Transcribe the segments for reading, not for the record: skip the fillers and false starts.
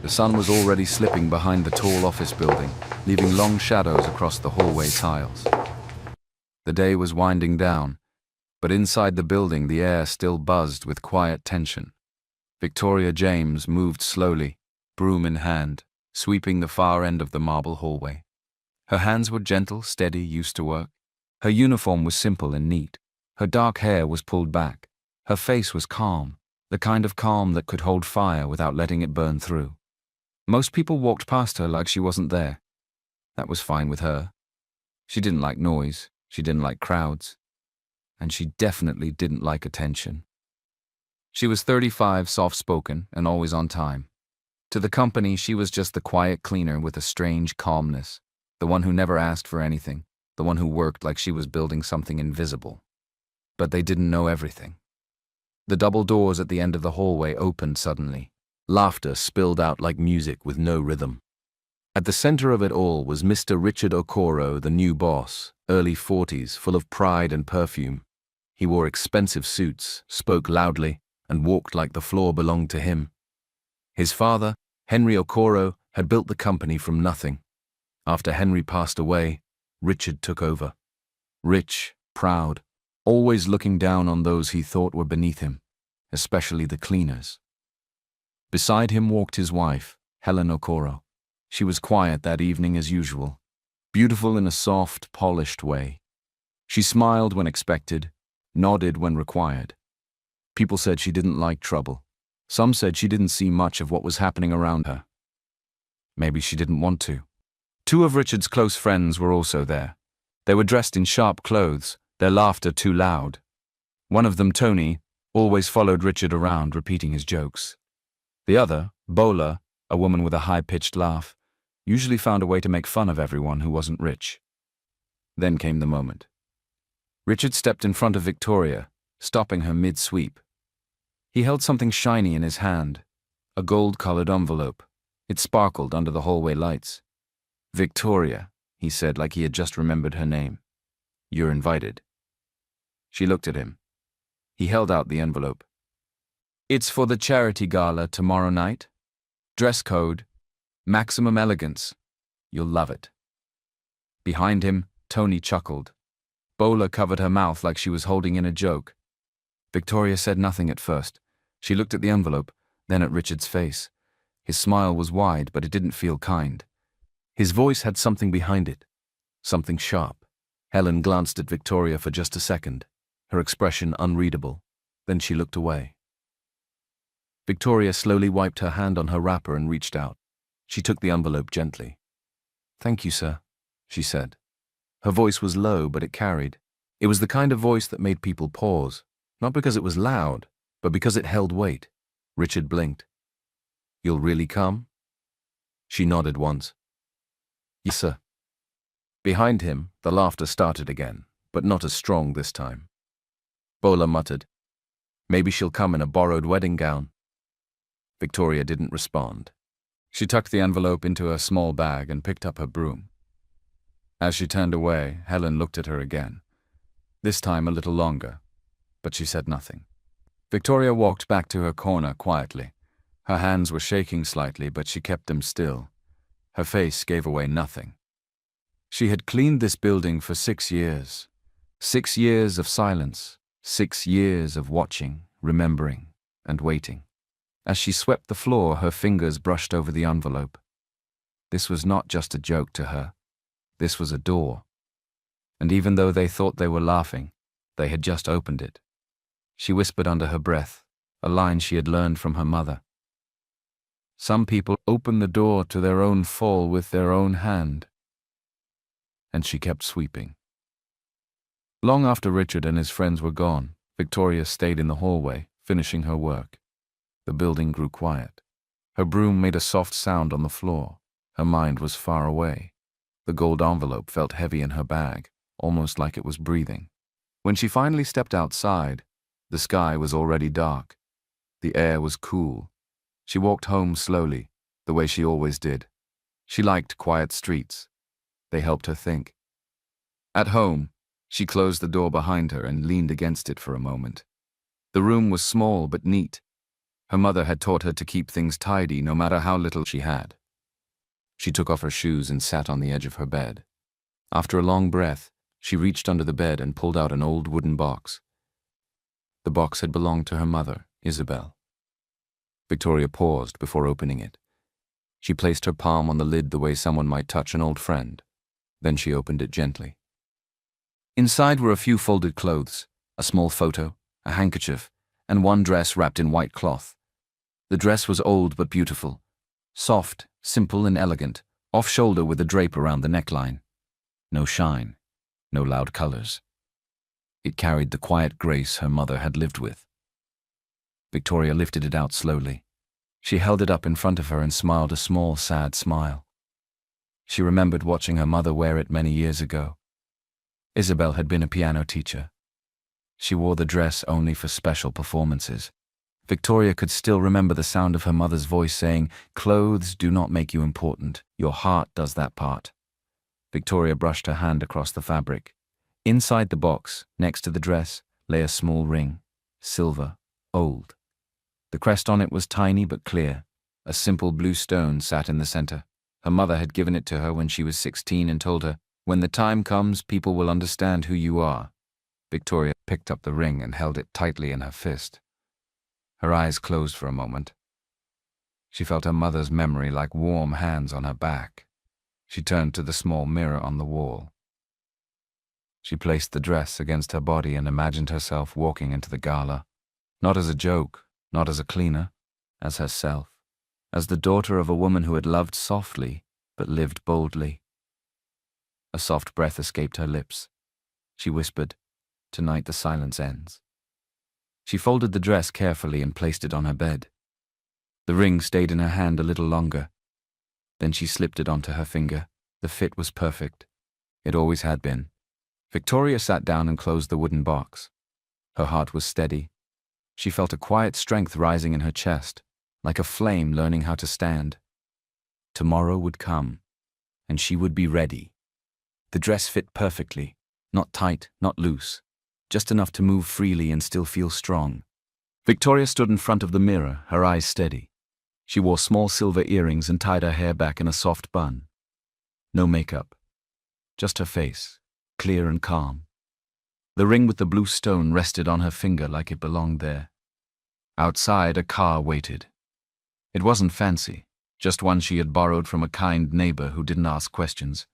The sun was already slipping behind the tall office building, leaving long shadows across the hallway tiles. The day was winding down, but inside the building the air still buzzed with quiet tension. Victoria James moved slowly, broom in hand, sweeping the far end of the marble hallway. Her hands were gentle, steady, used to work. Her uniform was simple and neat. Her dark hair was pulled back. Her face was calm, the kind of calm that could hold fire without letting it burn through. Most people walked past her like she wasn't there. That was fine with her. She didn't like noise, she didn't like crowds, and she definitely didn't like attention. She was 35, soft-spoken, and always on time. To the company, she was just the quiet cleaner with a strange calmness, the one who never asked for anything, the one who worked like she was building something invisible. But they didn't know everything. The double doors at the end of the hallway opened suddenly. Laughter spilled out like music with no rhythm. At the center of it all was Mr. Richard Okoro, the new boss, early 40s, full of pride and perfume. He wore expensive suits, spoke loudly, and walked like the floor belonged to him. His father, Henry Okoro, had built the company from nothing. After Henry passed away, Richard took over. Rich, proud, always looking down on those he thought were beneath him, especially the cleaners. Beside him walked his wife, Helen Okoro. She was quiet that evening as usual, beautiful in a soft, polished way. She smiled when expected, nodded when required. People said she didn't like trouble. Some said she didn't see much of what was happening around her. Maybe she didn't want to. Two of Richard's close friends were also there. They were dressed in sharp clothes, their laughter too loud. One of them, Tony, always followed Richard around, repeating his jokes. The other, Bola, a woman with a high-pitched laugh, usually found a way to make fun of everyone who wasn't rich. Then came the moment. Richard stepped in front of Victoria, stopping her mid-sweep. He held something shiny in his hand, a gold-colored envelope. It sparkled under the hallway lights. "Victoria," he said like he had just remembered her name. "You're invited." She looked at him. He held out the envelope. "It's for the charity gala tomorrow night. Dress code, maximum elegance. You'll love it." Behind him, Tony chuckled. Bola covered her mouth like she was holding in a joke. Victoria said nothing at first. She looked at the envelope, then at Richard's face. His smile was wide, but it didn't feel kind. His voice had something behind it, something sharp. Helen glanced at Victoria for just a second, her expression unreadable. Then she looked away. Victoria slowly wiped her hand on her wrapper and reached out. She took the envelope gently. "Thank you, sir," she said. Her voice was low, but it carried. It was the kind of voice that made people pause, not because it was loud, but because it held weight. Richard blinked. "You'll really come?" She nodded once. "Yes, sir." Behind him, the laughter started again, but not as strong this time. Bola muttered, "Maybe she'll come in a borrowed wedding gown." Victoria didn't respond. She tucked the envelope into her small bag and picked up her broom. As she turned away, Helen looked at her again, this time a little longer, but she said nothing. Victoria walked back to her corner quietly. Her hands were shaking slightly, but she kept them still. Her face gave away nothing. She had cleaned this building for 6 years. 6 years of silence, 6 years of watching, remembering, and waiting. As she swept the floor, her fingers brushed over the envelope. This was not just a joke to her. This was a door. And even though they thought they were laughing, they had just opened it. She whispered under her breath, a line she had learned from her mother. "Some people open the door to their own fall with their own hand." And she kept sweeping. Long after Richard and his friends were gone, Victoria stayed in the hallway, finishing her work. The building grew quiet. Her broom made a soft sound on the floor. Her mind was far away. The gold envelope felt heavy in her bag, almost like it was breathing. When she finally stepped outside, the sky was already dark. The air was cool. She walked home slowly, the way she always did. She liked quiet streets. They helped her think. At home, she closed the door behind her and leaned against it for a moment. The room was small but neat. Her mother had taught her to keep things tidy no matter how little she had. She took off her shoes and sat on the edge of her bed. After a long breath, she reached under the bed and pulled out an old wooden box. The box had belonged to her mother, Isabel. Victoria paused before opening it. She placed her palm on the lid the way someone might touch an old friend. Then she opened it gently. Inside were a few folded clothes, a small photo, a handkerchief, and one dress wrapped in white cloth. The dress was old but beautiful, soft, simple and elegant, off-shoulder with a drape around the neckline. No shine, no loud colors. It carried the quiet grace her mother had lived with. Victoria lifted it out slowly. She held it up in front of her and smiled a small, sad smile. She remembered watching her mother wear it many years ago. Isabel had been a piano teacher. She wore the dress only for special performances. Victoria could still remember the sound of her mother's voice saying, "Clothes do not make you important. Your heart does that part." Victoria brushed her hand across the fabric. Inside the box, next to the dress, lay a small ring, silver, old. The crest on it was tiny but clear. A simple blue stone sat in the center. Her mother had given it to her when she was 16 and told her, "When the time comes, people will understand who you are." Victoria picked up the ring and held it tightly in her fist. Her eyes closed for a moment. She felt her mother's memory like warm hands on her back. She turned to the small mirror on the wall. She placed the dress against her body and imagined herself walking into the gala, not as a joke, not as a cleaner, as herself, as the daughter of a woman who had loved softly but lived boldly. A soft breath escaped her lips. She whispered, "Tonight the silence ends." She folded the dress carefully and placed it on her bed. The ring stayed in her hand a little longer. Then she slipped it onto her finger. The fit was perfect. It always had been. Victoria sat down and closed the wooden box. Her heart was steady. She felt a quiet strength rising in her chest, like a flame learning how to stand. Tomorrow would come, and she would be ready. The dress fit perfectly, not tight, not loose, just enough to move freely and still feel strong. Victoria stood in front of the mirror, her eyes steady. She wore small silver earrings and tied her hair back in a soft bun. No makeup, just her face, clear and calm. The ring with the blue stone rested on her finger like it belonged there. Outside, a car waited. It wasn't fancy, just one she had borrowed from a kind neighbor who didn't ask questions.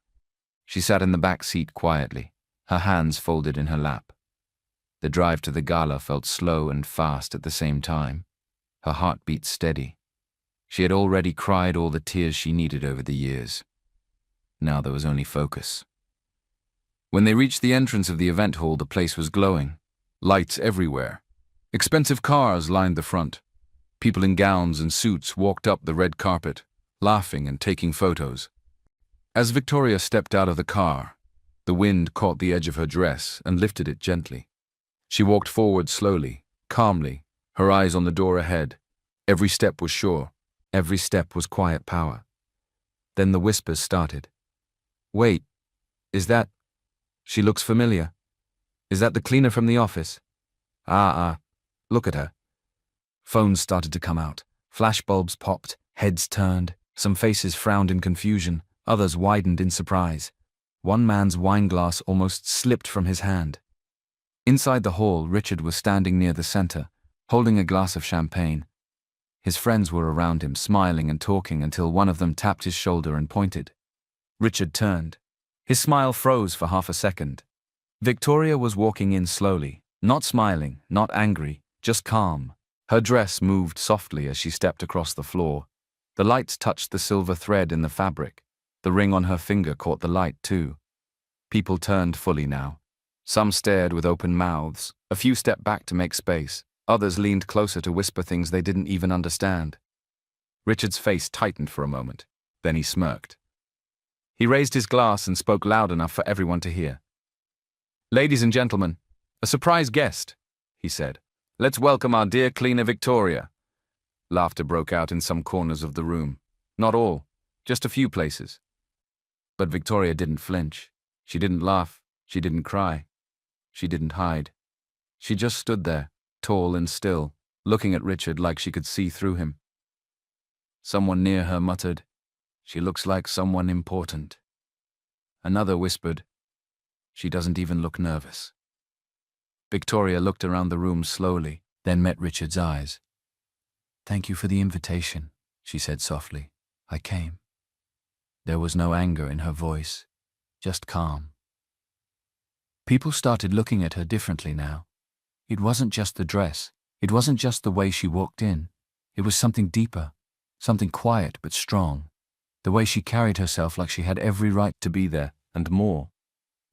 She sat in the back seat quietly, her hands folded in her lap. The drive to the gala felt slow and fast at the same time. Her heart beat steady. She had already cried all the tears she needed over the years. Now there was only focus. When they reached the entrance of the event hall, the place was glowing. Lights everywhere. Expensive cars lined the front. People in gowns and suits walked up the red carpet, laughing and taking photos. As Victoria stepped out of the car, the wind caught the edge of her dress and lifted it gently. She walked forward slowly, calmly, her eyes on the door ahead. Every step was sure. Every step was quiet power. Then the whispers started. "Wait, is that... She looks familiar. Is that the cleaner from the office? Look at her." Phones started to come out. Flashbulbs popped, heads turned. Some faces frowned in confusion, others widened in surprise. One man's wineglass almost slipped from his hand. Inside the hall, Richard was standing near the center, holding a glass of champagne. His friends were around him, smiling and talking until one of them tapped his shoulder and pointed. Richard turned. His smile froze for half a second. Victoria was walking in slowly, not smiling, not angry, just calm. Her dress moved softly as she stepped across the floor. The lights touched the silver thread in the fabric. The ring on her finger caught the light too. People turned fully now. Some stared with open mouths. A few stepped back to make space. Others leaned closer to whisper things they didn't even understand. Richard's face tightened for a moment. Then he smirked. He raised his glass and spoke loud enough for everyone to hear. "Ladies and gentlemen, a surprise guest," he said. "Let's welcome our dear cleaner Victoria." Laughter broke out in some corners of the room. Not all, just a few places. But Victoria didn't flinch. She didn't laugh. She didn't cry. She didn't hide. She just stood there, tall and still, looking at Richard like she could see through him. Someone near her muttered, "She looks like someone important." Another whispered, "She doesn't even look nervous." Victoria looked around the room slowly, then met Richard's eyes. "Thank you for the invitation," she said softly. "I came." There was no anger in her voice, just calm. People started looking at her differently now. It wasn't just the dress. It wasn't just the way she walked in. It was something deeper, something quiet but strong. The way she carried herself like she had every right to be there, and more.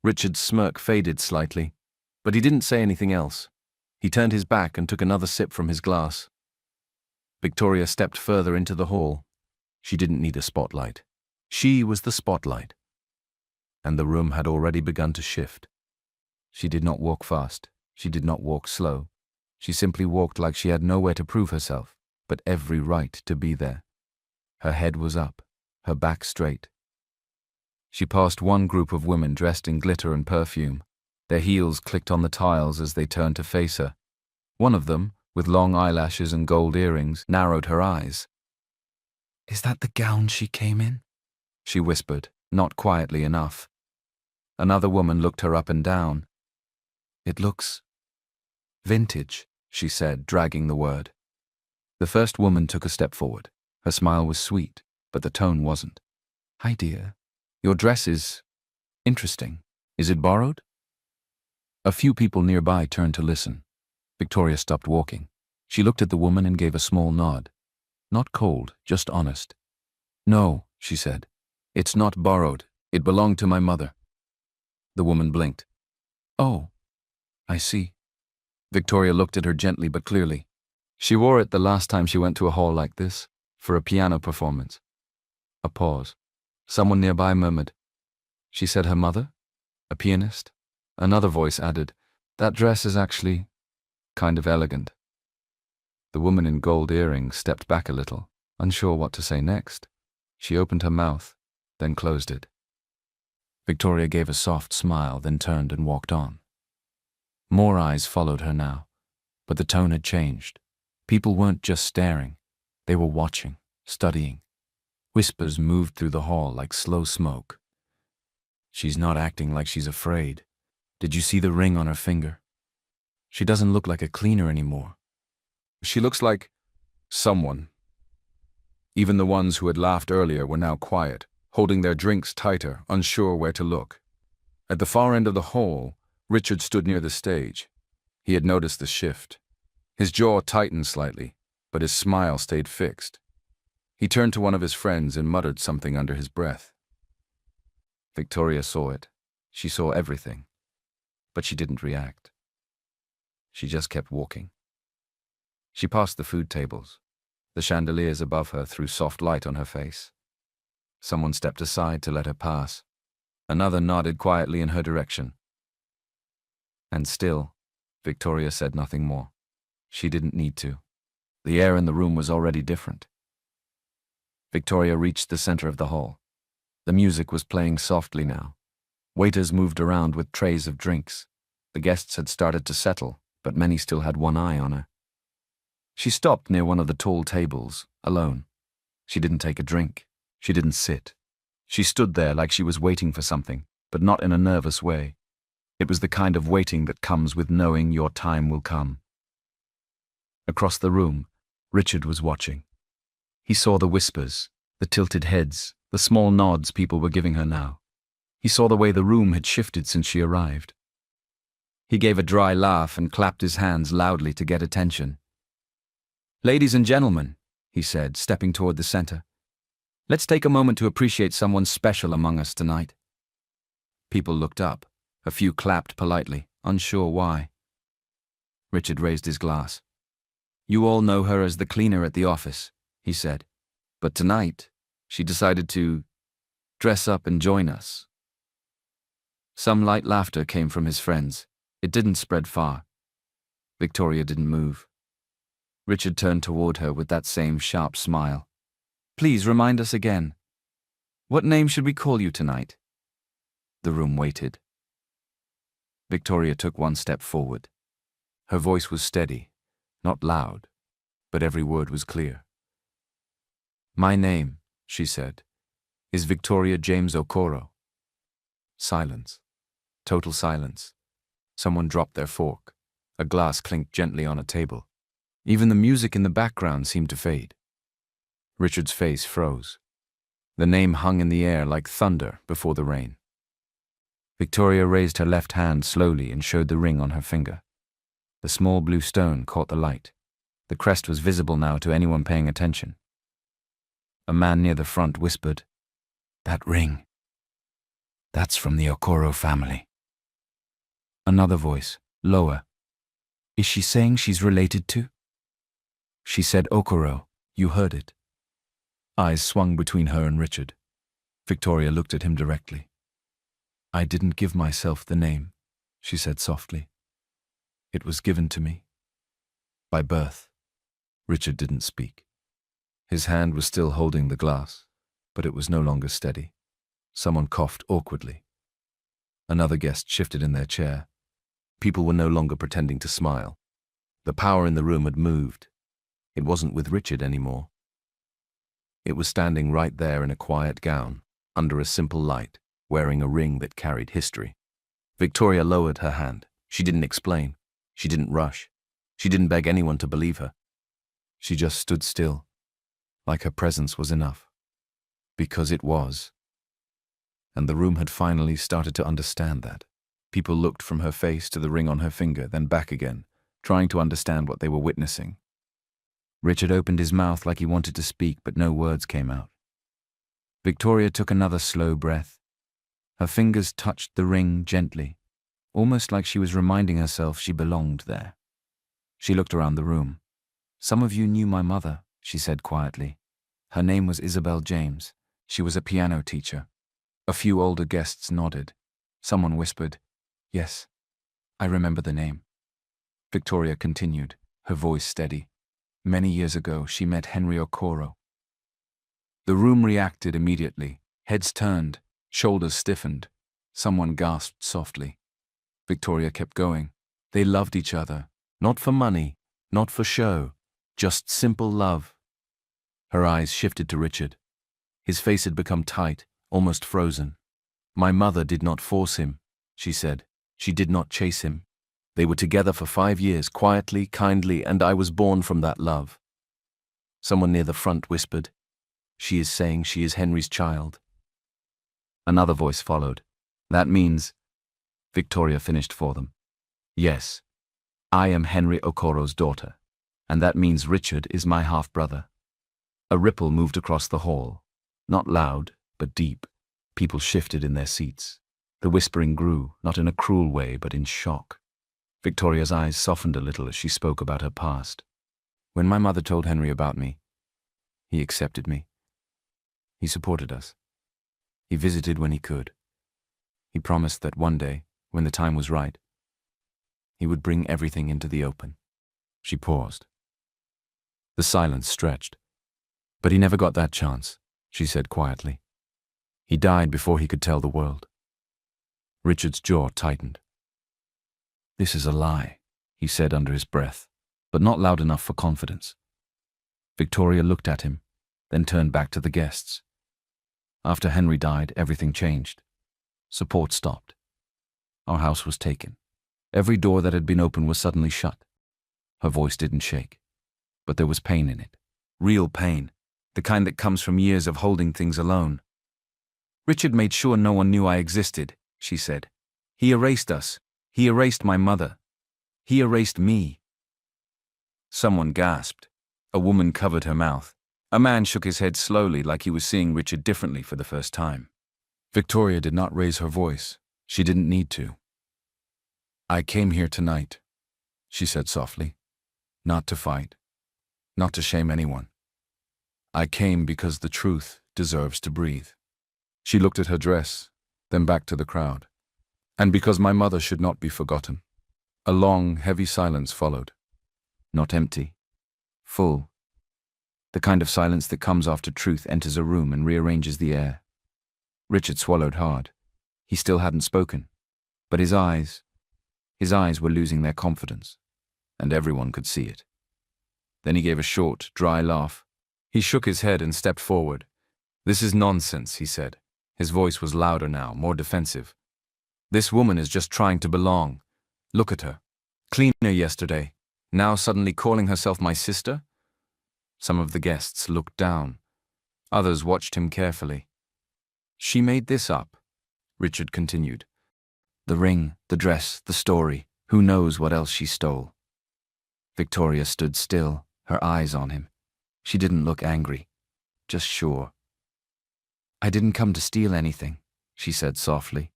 Richard's smirk faded slightly, but he didn't say anything else. He turned his back and took another sip from his glass. Victoria stepped further into the hall. She didn't need a spotlight. She was the spotlight. And the room had already begun to shift. She did not walk fast. She did not walk slow. She simply walked like she had nowhere to prove herself, but every right to be there. Her head was up, her back straight. She passed one group of women dressed in glitter and perfume. Their heels clicked on the tiles as they turned to face her. One of them, with long eyelashes and gold earrings, narrowed her eyes. "Is that the gown she came in?" she whispered, not quietly enough. Another woman looked her up and down. "It looks vintage," she said, dragging the word. The first woman took a step forward. Her smile was sweet, but the tone wasn't. "Hi, dear. Your dress is interesting. Is it borrowed?" A few people nearby turned to listen. Victoria stopped walking. She looked at the woman and gave a small nod. Not cold, just honest. "No," she said. "It's not borrowed. It belonged to my mother." The woman blinked. "Oh, I see." Victoria looked at her gently but clearly. She wore it the last time she went to a hall like this, for a piano performance. A pause. Someone nearby murmured, "She said her mother? A pianist?" Another voice added, "That dress is actually kind of elegant." The woman in gold earrings stepped back a little, unsure what to say next. She opened her mouth, then closed it. Victoria gave a soft smile, then turned and walked on. More eyes followed her now, but the tone had changed. People weren't just staring. They were watching, studying. Whispers moved through the hall like slow smoke. "She's not acting like she's afraid. Did you see the ring on her finger? She doesn't look like a cleaner anymore. She looks like someone." Even the ones who had laughed earlier were now quiet, holding their drinks tighter, unsure where to look. At the far end of the hall, Richard stood near the stage. He had noticed the shift. His jaw tightened slightly, but his smile stayed fixed. He turned to one of his friends and muttered something under his breath. Victoria saw it. She saw everything. But she didn't react. She just kept walking. She passed the food tables. The chandeliers above her threw soft light on her face. Someone stepped aside to let her pass. Another nodded quietly in her direction. And still, Victoria said nothing more. She didn't need to. The air in the room was already different. Victoria reached the center of the hall. The music was playing softly now. Waiters moved around with trays of drinks. The guests had started to settle, but many still had one eye on her. She stopped near one of the tall tables, alone. She didn't take a drink. She didn't sit. She stood there like she was waiting for something, but not in a nervous way. It was the kind of waiting that comes with knowing your time will come. Across the room, Richard was watching. He saw the whispers, the tilted heads, the small nods people were giving her now. He saw the way the room had shifted since she arrived. He gave a dry laugh and clapped his hands loudly to get attention. "Ladies and gentlemen," he said, stepping toward the center, "let's take a moment to appreciate someone special among us tonight." People looked up. A few clapped politely, unsure why. Richard raised his glass. "You all know her as the cleaner at the office," he said. "But tonight, she decided to dress up and join us." Some light laughter came from his friends. It didn't spread far. Victoria didn't move. Richard turned toward her with that same sharp smile. "Please remind us again. What name should we call you tonight?" The room waited. Victoria took one step forward. Her voice was steady, not loud, but every word was clear. "My name," she said, "is Victoria James Okoro." Silence. Total silence. Someone dropped their fork. A glass clinked gently on a table. Even the music in the background seemed to fade. Richard's face froze. The name hung in the air like thunder before the rain. Victoria raised her left hand slowly and showed the ring on her finger. The small blue stone caught the light. The crest was visible now to anyone paying attention. A man near the front whispered, "That ring. That's from the Okoro family." Another voice, lower. "Is she saying she's related to?" "She said Okoro. You heard it." Eyes swung between her and Richard. Victoria looked at him directly. "I didn't give myself the name," she said softly. "It was given to me. By birth." Richard didn't speak. His hand was still holding the glass, but it was no longer steady. Someone coughed awkwardly. Another guest shifted in their chair. People were no longer pretending to smile. The power in the room had moved. It wasn't with Richard anymore. It was standing right there in a quiet gown, under a simple light, wearing a ring that carried history. Victoria lowered her hand. She didn't explain. She didn't rush. She didn't beg anyone to believe her. She just stood still, like her presence was enough. Because it was. And the room had finally started to understand that. People looked from her face to the ring on her finger, then back again, trying to understand what they were witnessing. Richard opened his mouth like he wanted to speak, but no words came out. Victoria took another slow breath. Her fingers touched the ring gently, almost like she was reminding herself she belonged there. She looked around the room. "Some of you knew my mother," she said quietly. "Her name was Isabel James. She was a piano teacher." A few older guests nodded. Someone whispered, "Yes, I remember the name." Victoria continued, her voice steady. "Many years ago, she met Henry Okoro." The room reacted immediately. Heads turned, shoulders stiffened. Someone gasped softly. Victoria kept going. They loved each other, not for money, not for show, just simple love. Her eyes shifted to Richard. His face had become tight, almost frozen. "My mother did not force him," she said. "She did not chase him. They were together for 5 years, quietly, kindly, and I was born from that love." Someone near the front whispered, "She is saying she is Henry's child." Another voice followed. "That means—" Victoria finished for them. "Yes, I am Henry Okoro's daughter, and that means Richard is my half-brother." A ripple moved across the hall. Not loud, but deep. People shifted in their seats. The whispering grew, not in a cruel way, but in shock. Victoria's eyes softened a little as she spoke about her past. "When my mother told Henry about me, he accepted me. He supported us. He visited when he could. He promised that one day, when the time was right, he would bring everything into the open." She paused. The silence stretched. "But he never got that chance," she said quietly. "He died before he could tell the world." Richard's jaw tightened. "This is a lie," he said under his breath, but not loud enough for confidence. Victoria looked at him, then turned back to the guests. "After Henry died, everything changed. Support stopped. Our house was taken. Every door that had been open was suddenly shut." Her voice didn't shake, but there was pain in it. Real pain, the kind that comes from years of holding things alone. "Richard made sure no one knew I existed," she said. "He erased us. He erased my mother. He erased me." Someone gasped. A woman covered her mouth. A man shook his head slowly, like he was seeing Richard differently for the first time. Victoria did not raise her voice. She didn't need to. "I came here tonight," she said softly. "Not to fight. Not to shame anyone. I came because the truth deserves to breathe." She looked at her dress, then back to the crowd. "And because my mother should not be forgotten." A long, heavy silence followed. Not empty. Full. The kind of silence that comes after truth enters a room and rearranges the air. Richard swallowed hard. He still hadn't spoken. But his eyes were losing their confidence, and everyone could see it. Then he gave a short, dry laugh. He shook his head and stepped forward. "This is nonsense," he said. His voice was louder now, more defensive. "This woman is just trying to belong. Look at her. Cleaner yesterday. Now suddenly calling herself my sister?" Some of the guests looked down. Others watched him carefully. "She made this up," Richard continued. "The ring, the dress, the story. Who knows what else she stole?" Victoria stood still, her eyes on him. She didn't look angry, just sure. "I didn't come to steal anything," she said softly.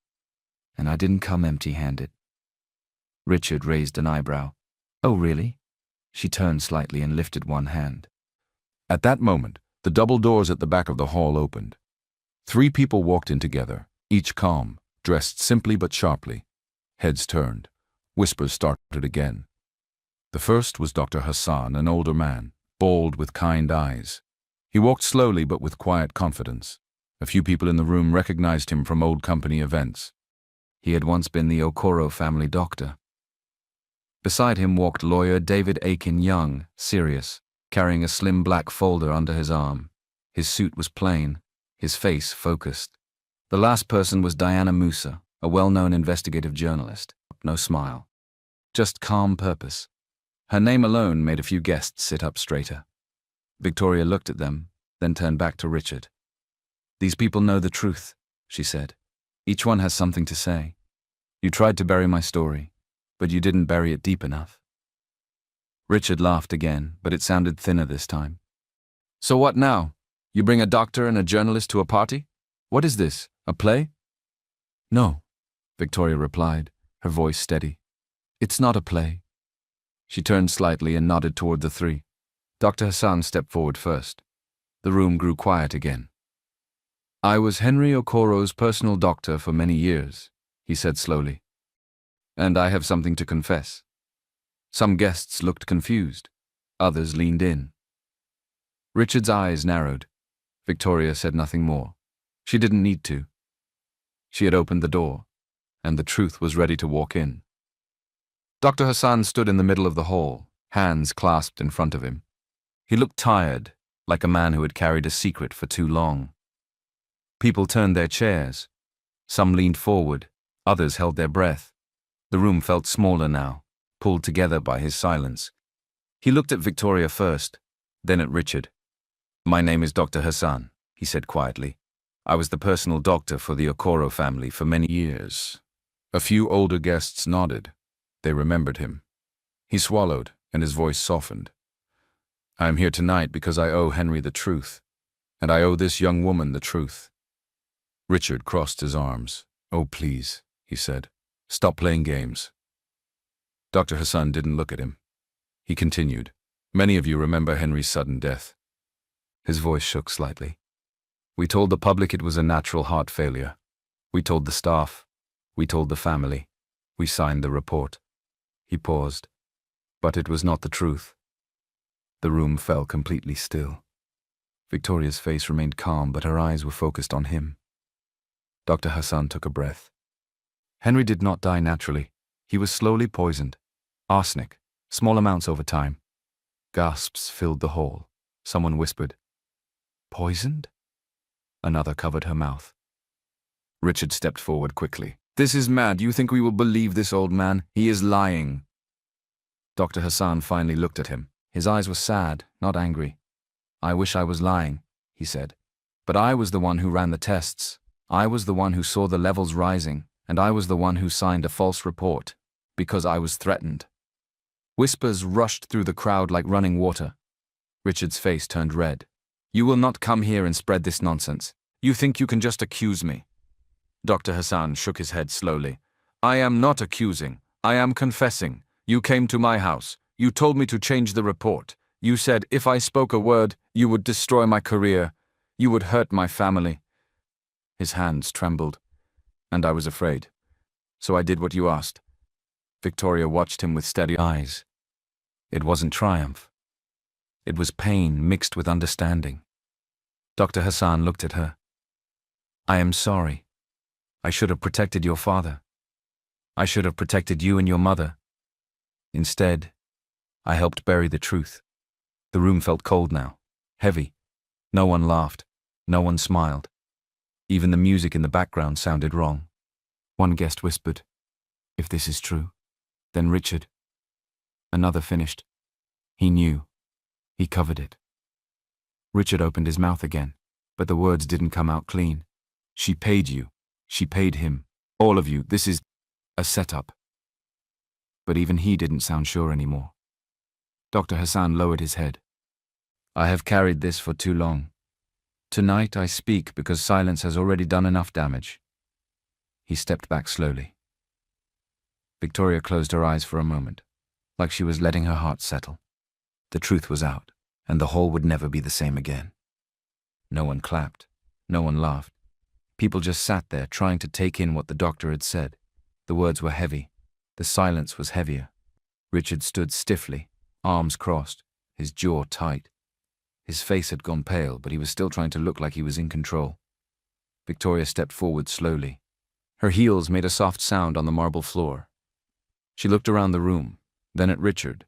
"And I didn't come empty-handed." Richard raised an eyebrow. "Oh, really?" She turned slightly and lifted one hand. At that moment, the double doors at the back of the hall opened. 3 people walked in together, each calm, dressed simply but sharply. Heads turned. Whispers started again. The first was Dr. Hassan, an older man, bald with kind eyes. He walked slowly but with quiet confidence. A few people in the room recognized him from old company events. He had once been the Okoro family doctor. Beside him walked lawyer David Aiken Young, serious, carrying a slim black folder under his arm. His suit was plain, his face focused. The last person was Diana Musa, a well-known investigative journalist. No smile. Just calm purpose. Her name alone made a few guests sit up straighter. Victoria looked at them, then turned back to Richard. "These people know the truth," she said. "Each one has something to say. You tried to bury my story, but you didn't bury it deep enough." Richard laughed again, but it sounded thinner this time. "So what now? You bring a doctor and a journalist to a party? What is this, a play?" "No," Victoria replied, her voice steady. "It's not a play." She turned slightly and nodded toward the 3. Dr. Hassan stepped forward first. The room grew quiet again. "I was Henry Okoro's personal doctor for many years," he said slowly. "And I have something to confess." Some guests looked confused. Others leaned in. Richard's eyes narrowed. Victoria said nothing more. She didn't need to. She had opened the door, and the truth was ready to walk in. Dr. Hassan stood in the middle of the hall, hands clasped in front of him. He looked tired, like a man who had carried a secret for too long. People turned their chairs. Some leaned forward, others held their breath. The room felt smaller now, pulled together by his silence. He looked at Victoria first, then at Richard. "My name is Dr. Hassan," he said quietly. "I was the personal doctor for the Okoro family for many years." A few older guests nodded. They remembered him. He swallowed, and his voice softened. "I am here tonight because I owe Henry the truth, and I owe this young woman the truth." Richard crossed his arms. "Oh, please," he said. "Stop playing games." Dr. Hassan didn't look at him. He continued. "Many of you remember Henry's sudden death." His voice shook slightly. "We told the public it was a natural heart failure. We told the staff. We told the family. We signed the report." He paused. "But it was not the truth." The room fell completely still. Victoria's face remained calm, but her eyes were focused on him. Dr. Hassan took a breath. "Henry did not die naturally. He was slowly poisoned. Arsenic, small amounts over time." Gasps filled the hall. Someone whispered, "Poisoned?" Another covered her mouth. Richard stepped forward quickly. "This is mad. You think we will believe this old man? He is lying." Dr. Hassan finally looked at him. His eyes were sad, not angry. "I wish I was lying," he said. "But I was the one who ran the tests. I was the one who saw the levels rising, and I was the one who signed a false report, because I was threatened." Whispers rushed through the crowd like running water. Richard's face turned red. "You will not come here and spread this nonsense. You think you can just accuse me." Dr. Hassan shook his head slowly. "I am not accusing. I am confessing. You came to my house. You told me to change the report. You said if I spoke a word, you would destroy my career. You would hurt my family." His hands trembled, and I was afraid. "So I did what you asked." Victoria watched him with steady eyes. It wasn't triumph. It was pain mixed with understanding. Dr. Hassan looked at her. "I am sorry. I should have protected your father. I should have protected you and your mother. Instead, I helped bury the truth." The room felt cold now, heavy. No one laughed. No one smiled. Even the music in the background sounded wrong. One guest whispered, "If this is true, then Richard." Another finished. He knew. He covered it. Richard opened his mouth again, but the words didn't come out clean. "She paid you. She paid him. All of you. This is a setup." But even he didn't sound sure anymore. Dr. Hassan lowered his head. "I have carried this for too long. Tonight I speak because silence has already done enough damage." He stepped back slowly. Victoria closed her eyes for a moment, like she was letting her heart settle. The truth was out, and the hall would never be the same again. No one clapped. No one laughed. People just sat there trying to take in what the doctor had said. The words were heavy. The silence was heavier. Richard stood stiffly, arms crossed, his jaw tight. His face had gone pale, but he was still trying to look like he was in control. Victoria stepped forward slowly. Her heels made a soft sound on the marble floor. She looked around the room, then at Richard.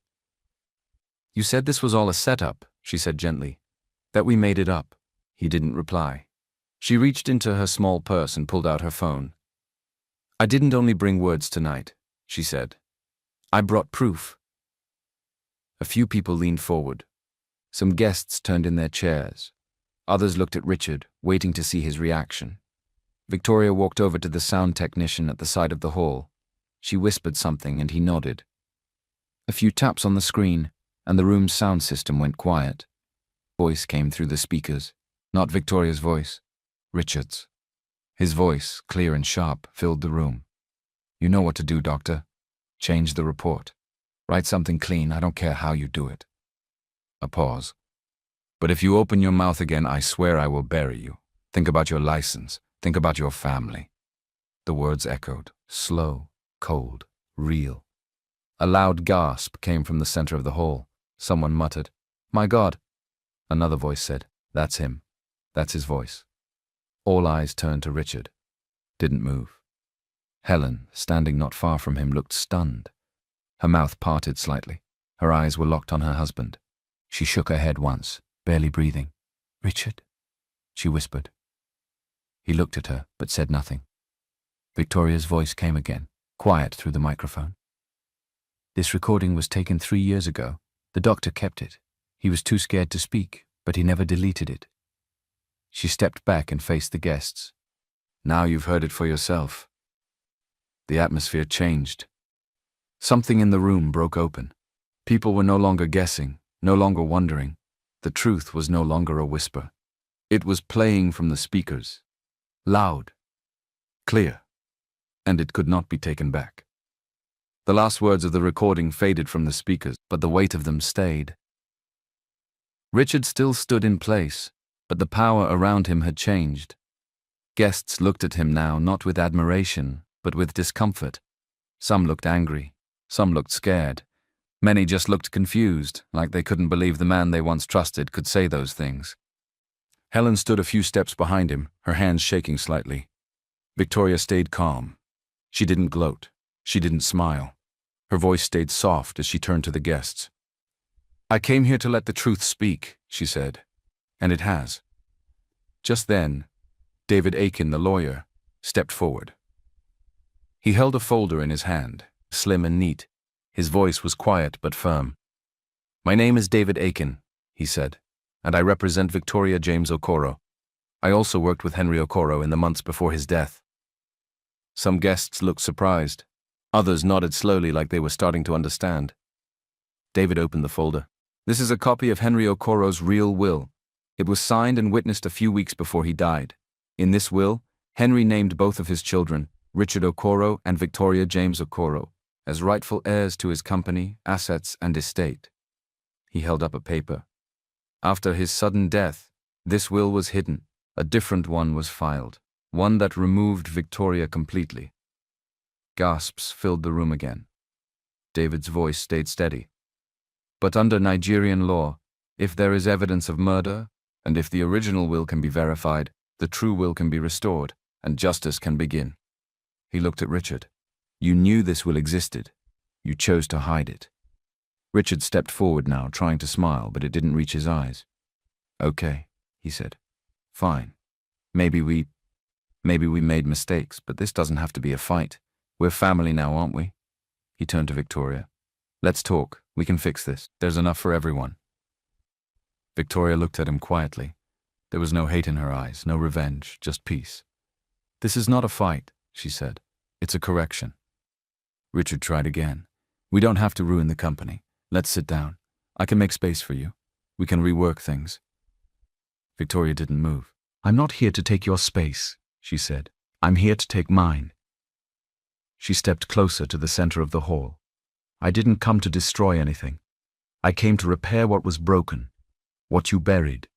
"You said this was all a setup," she said gently. "That we made it up." He didn't reply. She reached into her small purse and pulled out her phone. "I didn't only bring words tonight," she said. "I brought proof." A few people leaned forward. Some guests turned in their chairs. Others looked at Richard, waiting to see his reaction. Victoria walked over to the sound technician at the side of the hall. She whispered something and he nodded. A few taps on the screen, and the room's sound system went quiet. Voice came through the speakers. Not Victoria's voice, Richard's. His voice, clear and sharp, filled the room. "You know what to do, doctor. Change the report. Write something clean, I don't care how you do it." A pause. "But if you open your mouth again, I swear I will bury you. Think about your license. Think about your family." The words echoed, slow, cold, real. A loud gasp came from the center of the hall. Someone muttered, "My God." Another voice said, "That's him. That's his voice." All eyes turned to Richard. Didn't move. Helen, standing not far from him, looked stunned. Her mouth parted slightly. Her eyes were locked on her husband. She shook her head once, barely breathing. "Richard?" she whispered. He looked at her, but said nothing. Victoria's voice came again, quiet through the microphone. "This recording was taken 3 years ago. The doctor kept it. He was too scared to speak, but he never deleted it." She stepped back and faced the guests. "Now you've heard it for yourself." The atmosphere changed. Something in the room broke open. People were no longer guessing, no longer wondering. The truth was no longer a whisper. It was playing from the speakers. Loud. Clear. And it could not be taken back. The last words of the recording faded from the speakers, but the weight of them stayed. Richard still stood in place, but the power around him had changed. Guests looked at him now not with admiration, but with discomfort. Some looked angry. Some looked scared. Many just looked confused, like they couldn't believe the man they once trusted could say those things. Helen stood a few steps behind him, her hands shaking slightly. Victoria stayed calm. She didn't gloat. She didn't smile. Her voice stayed soft as she turned to the guests. "I came here to let the truth speak," she said. And it has. Just then, David Aiken, the lawyer, stepped forward. He held a folder in his hand, slim and neat. His voice was quiet but firm. "My name is David Aiken," he said, "and I represent Victoria James Okoro. I also worked with Henry Okoro in the months before his death." Some guests looked surprised. Others nodded slowly like they were starting to understand. David opened the folder. "This is a copy of Henry Okoro's real will. It was signed and witnessed a few weeks before he died. In this will, Henry named both of his children, Richard Okoro and Victoria James Okoro, as rightful heirs to his company, assets, and estate." He held up a paper. After his sudden death, this will was hidden. A different one was filed, one that removed Victoria completely. Gasps filled the room again. David's voice stayed steady. "But under Nigerian law, if there is evidence of murder, and if the original will can be verified, the true will can be restored, and justice can begin." He looked at Richard. "You knew this will existed. You chose to hide it." Richard stepped forward now, trying to smile, but it didn't reach his eyes. "Okay," he said. "Fine. Maybe we made mistakes, but this doesn't have to be a fight. We're family now, aren't we?" He turned to Victoria. "Let's talk. We can fix this. There's enough for everyone." Victoria looked at him quietly. There was no hate in her eyes, no revenge, just peace. "This is not a fight," she said. "It's a correction." Richard tried again. "We don't have to ruin the company. Let's sit down. I can make space for you. We can rework things." Victoria didn't move. "I'm not here to take your space," she said. "I'm here to take mine." She stepped closer to the center of the hall. "I didn't come to destroy anything. I came to repair what was broken, what you buried."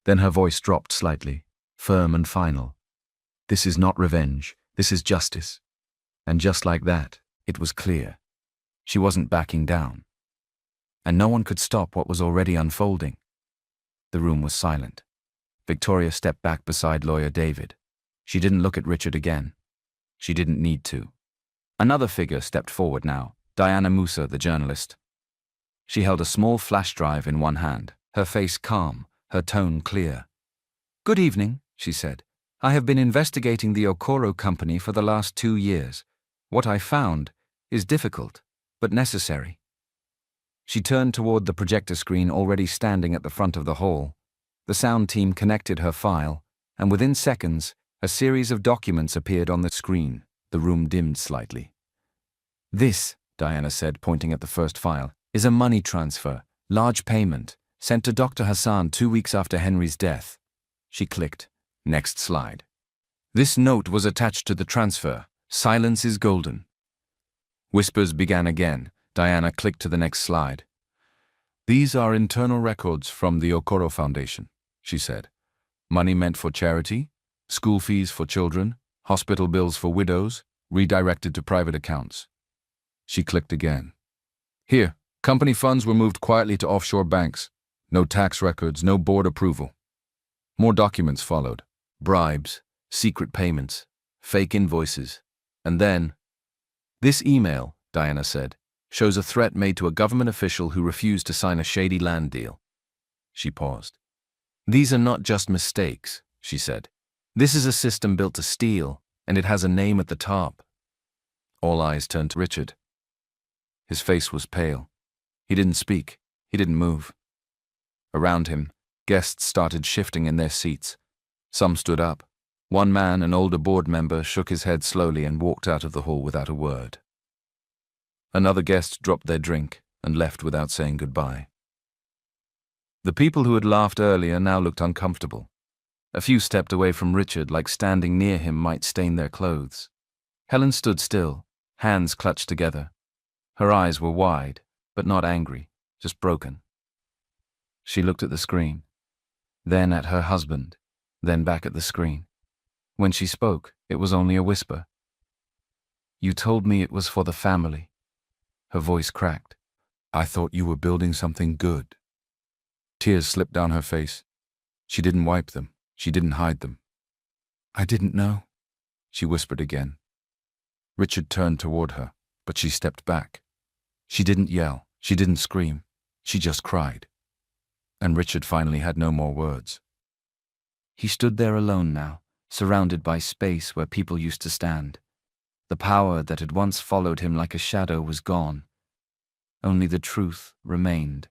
Then her voice dropped slightly, firm and final. "This is not revenge. This is justice." And just like that, it was clear. She wasn't backing down. And no one could stop what was already unfolding. The room was silent. Victoria stepped back beside lawyer David. She didn't look at Richard again. She didn't need to. Another figure stepped forward now, Diana Musa, the journalist. She held a small flash drive in one hand, her face calm, her tone clear. "Good evening," she said. "I have been investigating the Okoro company for the last 2 years. What I found is difficult, but necessary." She turned toward the projector screen already standing at the front of the hall. The sound team connected her file, and within seconds, a series of documents appeared on the screen. The room dimmed slightly. "This," Diana said, pointing at the first file, "is a money transfer, large payment, sent to Dr. Hassan 2 weeks after Henry's death." She clicked. Next slide. "This note was attached to the transfer. Silence is golden." Whispers began again. Diana clicked to the next slide. "These are internal records from the Okoro Foundation," she said. "Money meant for charity, school fees for children, hospital bills for widows, redirected to private accounts." She clicked again. "Here, company funds were moved quietly to offshore banks. No tax records, no board approval." More documents followed. Bribes, secret payments, fake invoices. And then, "This email," Diana said, "shows a threat made to a government official who refused to sign a shady land deal." She paused. "These are not just mistakes," she said. "This is a system built to steal, and it has a name at the top." All eyes turned to Richard. His face was pale. He didn't speak. He didn't move. Around him, guests started shifting in their seats. Some stood up. One man, an older board member, shook his head slowly and walked out of the hall without a word. Another guest dropped their drink and left without saying goodbye. The people who had laughed earlier now looked uncomfortable. A few stepped away from Richard, like standing near him might stain their clothes. Helen stood still, hands clutched together. Her eyes were wide, but not angry, just broken. She looked at the screen, then at her husband, then back at the screen. When she spoke, it was only a whisper. "You told me it was for the family." Her voice cracked. "I thought you were building something good." Tears slipped down her face. She didn't wipe them. She didn't hide them. "I didn't know," she whispered again. Richard turned toward her, but she stepped back. She didn't yell. She didn't scream. She just cried. And Richard finally had no more words. He stood there alone now, surrounded by space where people used to stand. The power that had once followed him like a shadow was gone. Only the truth remained,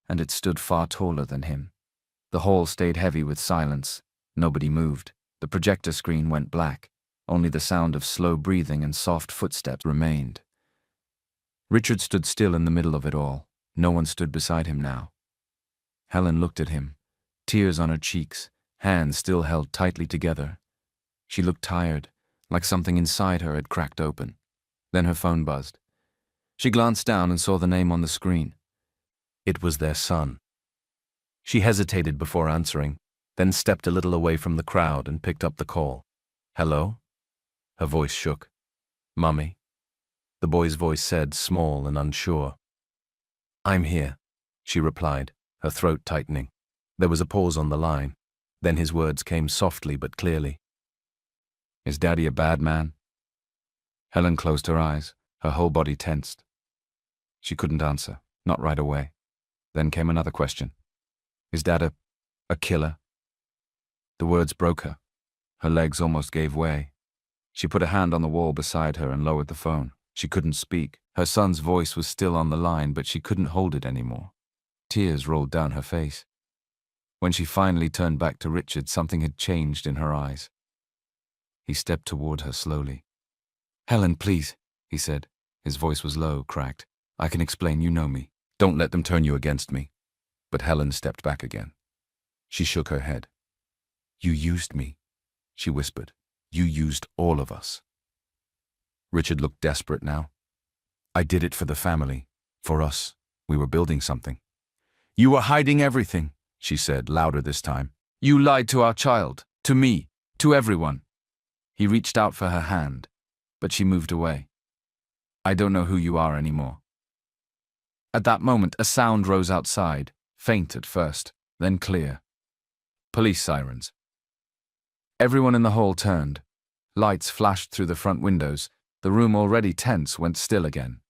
and it stood far taller than him. The hall stayed heavy with silence. Nobody moved. The projector screen went black. Only the sound of slow breathing and soft footsteps remained. Richard stood still in the middle of it all. No one stood beside him now. Helen looked at him, tears on her cheeks, hands still held tightly together. She looked tired, like something inside her had cracked open. Then her phone buzzed. She glanced down and saw the name on the screen. It was their son. She hesitated before answering, then stepped a little away from the crowd and picked up the call. "Hello?" Her voice shook. "Mummy?" The boy's voice said, small and unsure. "I'm here," she replied, her throat tightening. There was a pause on the line. Then his words came softly but clearly. "Is Daddy a bad man?" Helen closed her eyes, her whole body tensed. She couldn't answer. Not right away. Then came another question. Is Dad a killer? The words broke her. Her legs almost gave way. She put a hand on the wall beside her and lowered the phone. She couldn't speak. Her son's voice was still on the line, but she couldn't hold it anymore. Tears rolled down her face. When she finally turned back to Richard, something had changed in her eyes. He stepped toward her slowly. "Helen, please," he said. His voice was low, cracked. "I can explain, you know me. Don't let them turn you against me." But Helen stepped back again. She shook her head. "You used me," she whispered. "You used all of us." Richard looked desperate now. "I did it for the family, for us. We were building something." "You were hiding everything," she said, louder this time. "You lied to our child, to me, to everyone." He reached out for her hand, but she moved away. "I don't know who you are anymore." At that moment, a sound rose outside, faint at first, then clear. Police sirens. Everyone in the hall turned. Lights flashed through the front windows. The room, already tense, went still again.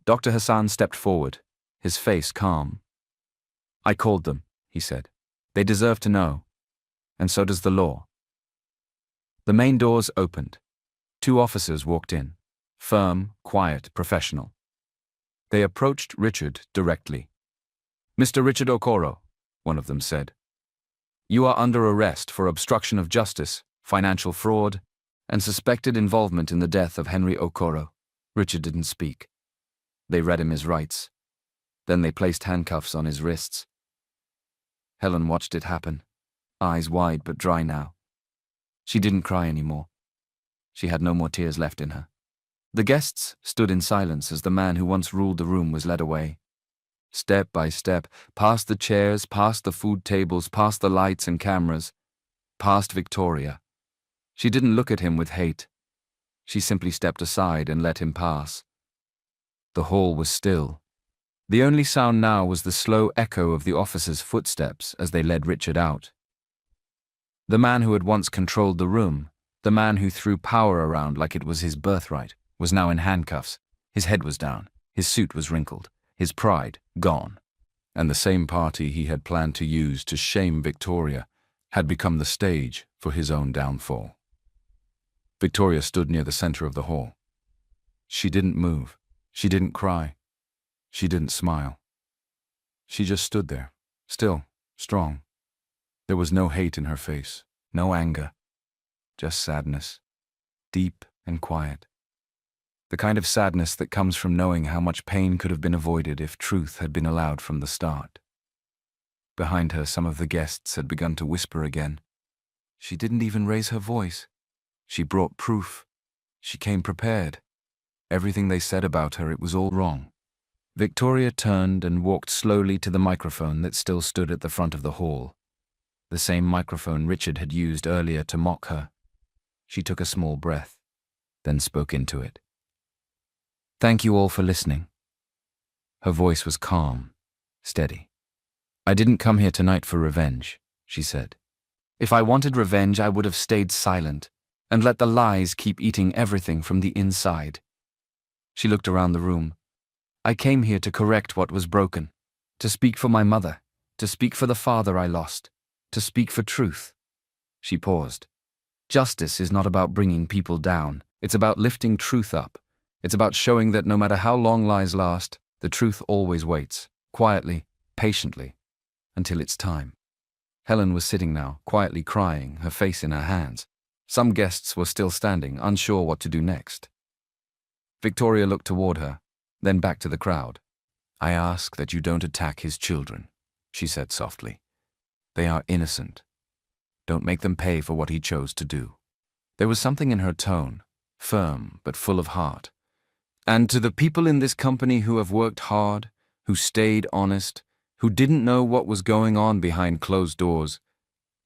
Dr. Hassan stepped forward, his face calm. "I called them," he said. "They deserve to know. And so does the law." The main doors opened. 2 officers walked in, firm, quiet, professional. They approached Richard directly. "Mr. Richard Okoro," one of them said. "You are under arrest for obstruction of justice, financial fraud, and suspected involvement in the death of Henry Okoro." Richard didn't speak. They read him his rights. Then they placed handcuffs on his wrists. Helen watched it happen, eyes wide but dry now. She didn't cry anymore. She had no more tears left in her. The guests stood in silence as the man who once ruled the room was led away. Step by step, past the chairs, past the food tables, past the lights and cameras, past Victoria. She didn't look at him with hate. She simply stepped aside and let him pass. The hall was still. The only sound now was the slow echo of the officers' footsteps as they led Richard out. The man who had once controlled the room, the man who threw power around like it was his birthright, was now in handcuffs. His head was down, his suit was wrinkled, his pride gone. And the same party he had planned to use to shame Victoria had become the stage for his own downfall. Victoria stood near the center of the hall. She didn't move. She didn't cry. She didn't smile. She just stood there, still, strong. There was no hate in her face, no anger, just sadness, deep and quiet. The kind of sadness that comes from knowing how much pain could have been avoided if truth had been allowed from the start. Behind her, some of the guests had begun to whisper again. She didn't even raise her voice. She brought proof. She came prepared. Everything they said about her, it was all wrong. Victoria turned and walked slowly to the microphone that still stood at the front of the hall. The same microphone Richard had used earlier to mock her. She took a small breath, then spoke into it. "Thank you all for listening." Her voice was calm, steady. "I didn't come here tonight for revenge," she said. "If I wanted revenge, I would have stayed silent and let the lies keep eating everything from the inside." She looked around the room. "I came here to correct what was broken, to speak for my mother, to speak for the father I lost, to speak for truth." She paused. "Justice is not about bringing people down. It's about lifting truth up. It's about showing that no matter how long lies last, the truth always waits, quietly, patiently, until it's time." Helen was sitting now, quietly crying, her face in her hands. Some guests were still standing, unsure what to do next. Victoria looked toward her, then back to the crowd. "I ask that you don't attack his children," she said softly. "They are innocent. Don't make them pay for what he chose to do." There was something in her tone, firm but full of heart. "And to the people in this company who have worked hard, who stayed honest, who didn't know what was going on behind closed doors,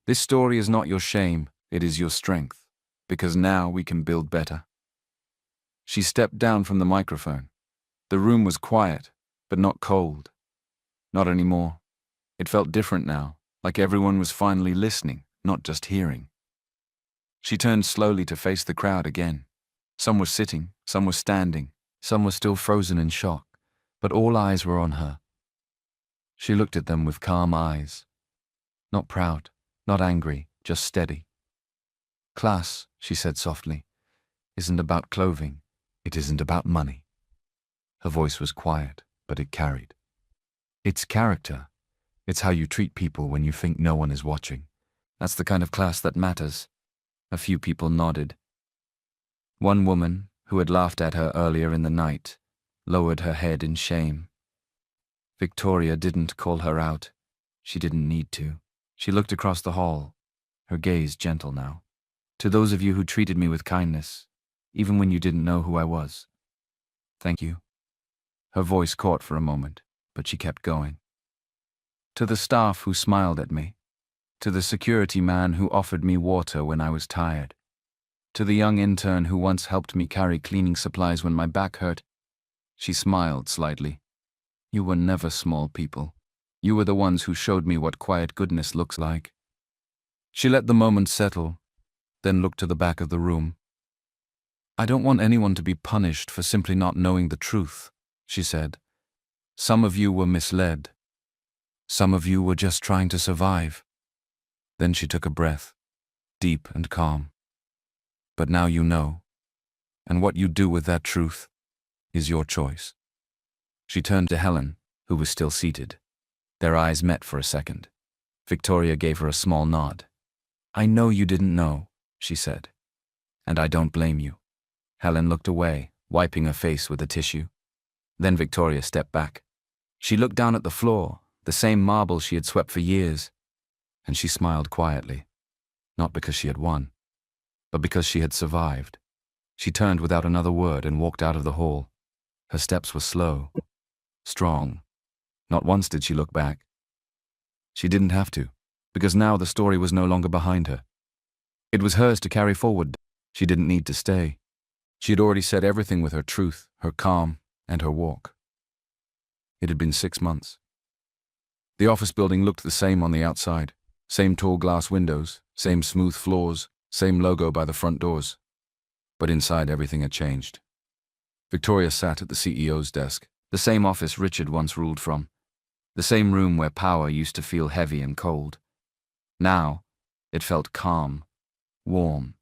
this story is not your shame, it is your strength, because now we can build better." She stepped down from the microphone. The room was quiet, but not cold. Not anymore. It felt different now, like everyone was finally listening, not just hearing. She turned slowly to face the crowd again. Some were sitting, some were standing, some were still frozen in shock, but all eyes were on her. She looked at them with calm eyes. Not proud, not angry, just steady. Class, she said softly, isn't about clothing. It isn't about money. Her voice was quiet, but it carried. It's character. It's how you treat people when you think no one is watching. That's the kind of class that matters. A few people nodded. One woman, who had laughed at her earlier in the night, lowered her head in shame. Victoria didn't call her out. She didn't need to. She looked across the hall, her gaze gentle now. To those of you who treated me with kindness, even when you didn't know who I was, thank you. Her voice caught for a moment, but she kept going. To the staff who smiled at me, to the security man who offered me water when I was tired, to the young intern who once helped me carry cleaning supplies when my back hurt. She smiled slightly. You were never small people. You were the ones who showed me what quiet goodness looks like. She let the moment settle, then looked to the back of the room. I don't want anyone to be punished for simply not knowing the truth, she said. Some of you were misled. Some of you were just trying to survive. Then she took a breath, deep and calm. But now you know, and what you do with that truth is your choice. She turned to Helen, who was still seated. Their eyes met for a second. Victoria gave her a small nod. I know you didn't know, she said. And I don't blame you. Helen looked away, wiping her face with a tissue. Then Victoria stepped back. She looked down at the floor, the same marble she had swept for years, and she smiled quietly. Not because she had won, but because she had survived. She turned without another word and walked out of the hall. Her steps were slow, strong. Not once did she look back. She didn't have to, because now the story was no longer behind her. It was hers to carry forward. She didn't need to stay. She had already said everything with her truth, her calm, and her walk. It had been 6 months. The office building looked the same on the outside. Same tall glass windows, same smooth floors, same logo by the front doors. But inside everything had changed. Victoria sat at the CEO's desk, the same office Richard once ruled from, the same room where power used to feel heavy and cold. Now, it felt calm, warm,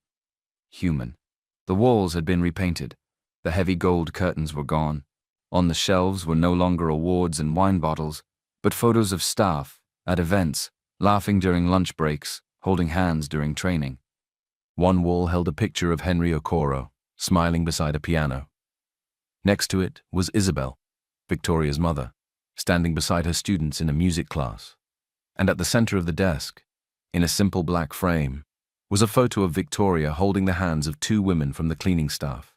human. The walls had been repainted. The heavy gold curtains were gone. On the shelves were no longer awards and wine bottles, but photos of staff, at events, laughing during lunch breaks, holding hands during training. One wall held a picture of Henry Okoro, smiling beside a piano. Next to it was Isabel, Victoria's mother, standing beside her students in a music class. And at the center of the desk, in a simple black frame, was a photo of Victoria holding the hands of 2 women from the cleaning staff,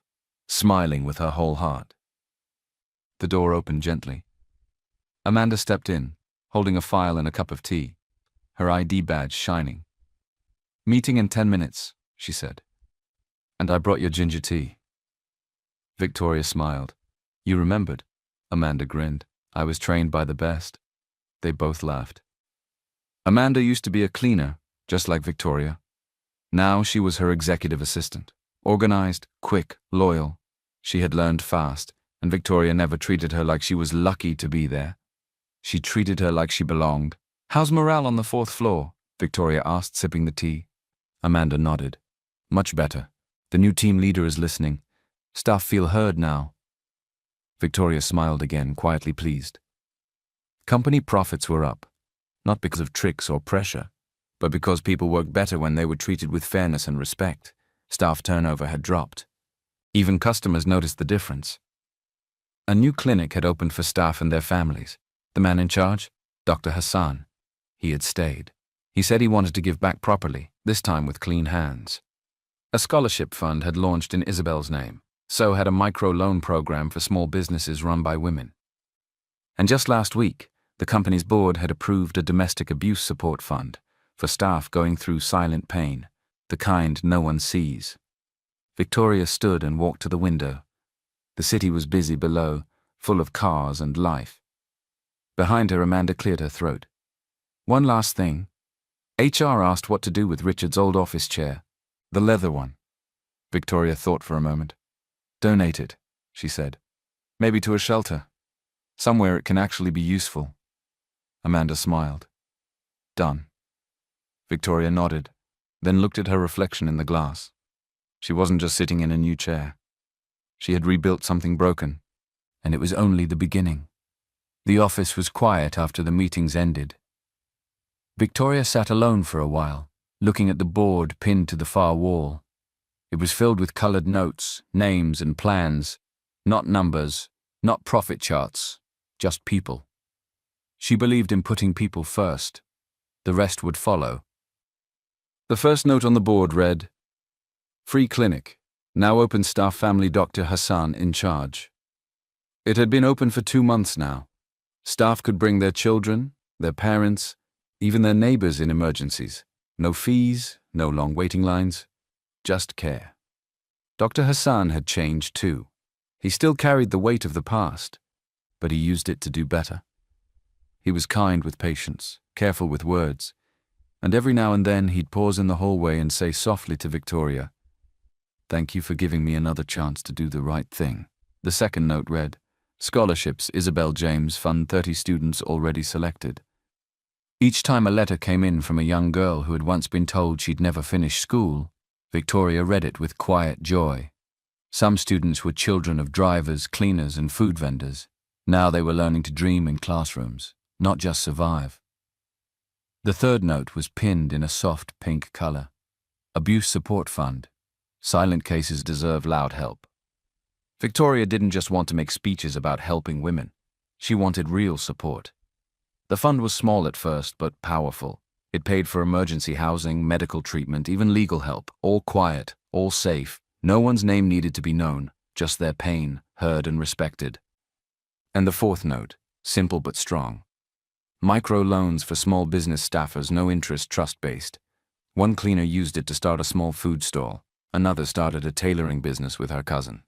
smiling with her whole heart. The door opened gently. Amanda stepped in, holding a file and a cup of tea, her ID badge shining. Meeting in 10 minutes, she said. And I brought your ginger tea. Victoria smiled. You remembered? Amanda grinned. I was trained by the best. They both laughed. Amanda used to be a cleaner, just like Victoria. Now she was her executive assistant. Organized, quick, loyal. She had learned fast, and Victoria never treated her like she was lucky to be there. She treated her like she belonged. How's morale on the 4th floor? Victoria asked, sipping the tea. Amanda nodded. Much better. The new team leader is listening. Staff feel heard now. Victoria smiled again, quietly pleased. Company profits were up, not because of tricks or pressure, but because people worked better when they were treated with fairness and respect. Staff turnover had dropped. Even customers noticed the difference. A new clinic had opened for staff and their families. The man in charge, Dr. Hassan. He had stayed. He said he wanted to give back properly, this time with clean hands. A scholarship fund had launched in Isabel's name. So had a micro-loan program for small businesses run by women. And just last week, the company's board had approved a domestic abuse support fund for staff going through silent pain, the kind no one sees. Victoria stood and walked to the window. The city was busy below, full of cars and life. Behind her, Amanda cleared her throat. One last thing. HR asked what to do with Richard's old office chair, the leather one. Victoria thought for a moment. Donate it, she said. Maybe to a shelter. Somewhere it can actually be useful. Amanda smiled. Done. Victoria nodded, then looked at her reflection in the glass. She wasn't just sitting in a new chair. She had rebuilt something broken, and it was only the beginning. The office was quiet after the meetings ended. Victoria sat alone for a while, looking at the board pinned to the far wall. It was filled with colored notes, names, and plans. Not numbers, not profit charts, just people. She believed in putting people first. The rest would follow. The first note on the board read, "Free clinic. Now open staff family Dr. Hassan in charge." It had been open for 2 months now. Staff could bring their children, their parents, even their neighbors in emergencies. No fees, no long waiting lines, just care. Dr. Hassan had changed too. He still carried the weight of the past, but he used it to do better. He was kind with patients, careful with words, and every now and then he'd pause in the hallway and say softly to Victoria, "Thank you for giving me another chance to do the right thing." The second note read, "Scholarships, Isabel James, fund 30 students already selected." Each time a letter came in from a young girl who had once been told she'd never finish school, Victoria read it with quiet joy. Some students were children of drivers, cleaners, and food vendors. Now they were learning to dream in classrooms, not just survive. The third note was pinned in a soft pink color. Abuse Support Fund. Silent cases deserve loud help. Victoria didn't just want to make speeches about helping women. She wanted real support. The fund was small at first, but powerful. It paid for emergency housing, medical treatment, even legal help, all quiet, all safe. No one's name needed to be known, just their pain, heard and respected. And the fourth note, simple but strong. Micro loans for small business staffers, no interest, trust-based. One cleaner used it to start a small food stall. Another started a tailoring business with her cousin.